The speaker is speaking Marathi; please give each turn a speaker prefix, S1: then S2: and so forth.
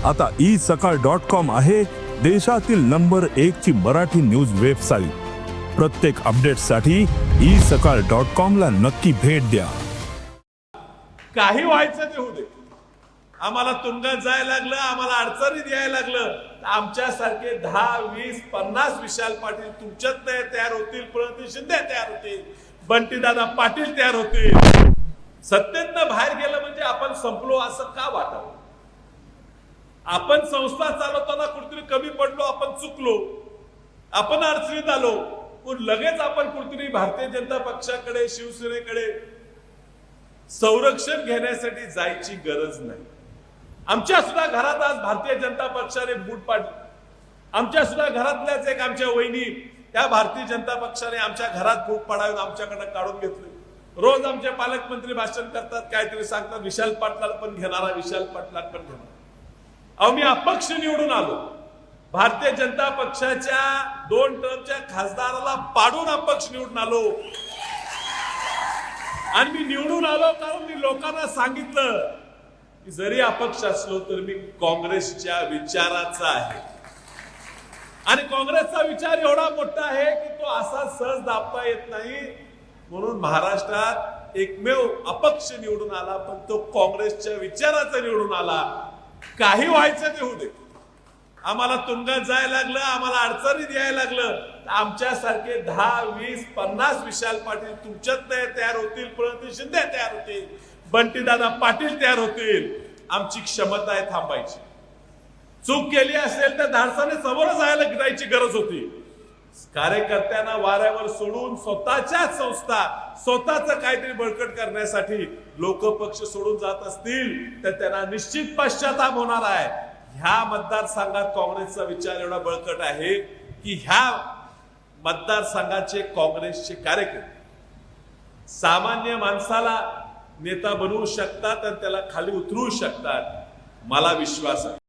S1: आता isakal.com आहे देशातील नंबर 1 ची मराठी न्यूज वेबसाईट। प्रत्येक अपडेटसाठी isakal.com ला नक्की भेट द्या।
S2: काही व्हायचं ते होऊ दे, आम्हाला तुरुंगात जायला लागलं, आम्हाला अडचणीत यायला लागलं, आमच्यासारखे 10, 20, 50 विशाल पाटील तुमच्यात तयार होतील, प्रणिती शिंदे तयार होतील, बंटीदादा पाटील तयार होतील। सत्तेतनं बाहेर गेलं म्हणजे आपण संपलो असं का वाटावं? आपण संस्था चालवताना कुठेतरी कमी पडलो, आपण चुकलो, आपण अडचणीत आलो, पण लगेच आपण कुठेतरी भारतीय जनता पक्षाकडे, शिवसेनेकडे संरक्षण घेण्यासाठी जायची गरज नाही। आमच्या सुद्धा घरात आज भारतीय जनता पक्षाने बूट पाडले, आमच्या सुद्धा घरातल्याच एक आमच्या वहिनी त्या भारतीय जनता पक्षाने आमच्या घरात बूट पाडावून आमच्याकडे काढून घेतले। रोज आमचे पालकमंत्री भाषण करतात, काहीतरी सांगतात, विशाल पाटलाला पण घेणारा, विशाल पाटलाला पण घेणार। अहो, मी अपक्ष निवडून आलो, भारतीय जनता पक्षाच्या 2 टर्मच्या खासदाराला पाडून अपक्ष निवडून आलो, आणि मी निवडून आलो कारण मी लोकांना सांगितलं की जरी अपक्ष असलो तर मी काँग्रेसच्या विचाराचा आहे, आणि काँग्रेसचा विचार एवढा मोठा आहे की तो असा सहज दाबता येत नाही। म्हणून महाराष्ट्रात एकमेव अपक्ष निवडून आला, पण तो काँग्रेसच्या विचाराचा निवडून आला। काही व्हायचं ते होऊ दे, आम्हाला तुरुंगात जायला लागलं, आम्हाला अडचणीत यायला लागलं, आमच्यासारखे 10, 20, 50 विशाल पाटील तुमच्यात तयार होतील, प्रणिती शिंदे तयार होतील, बंटीदादा पाटील तयार होतील। आमची क्षमता आहे थांबायची। चूक केली असेल तर धाडसाने समोर जायची गरज होती। कार्यकर्त्यांना वाऱ्यावर सोडून स्वतःच्या संस्था, स्वतःच काहीतरी बळकट करण्यासाठी लोक पक्ष सोडून जात असतील तर त्यांना निश्चित पश्चाताप होणार आहे। ह्या मतदारसंघात काँग्रेसचा विचार एवढा बळकट आहे की ह्या मतदारसंघाचे काँग्रेसचे कार्यकर्ते सामान्य माणसाला नेता बनवू शकतात आणि त्याला खाली उतरवू शकतात, मला विश्वास आहे।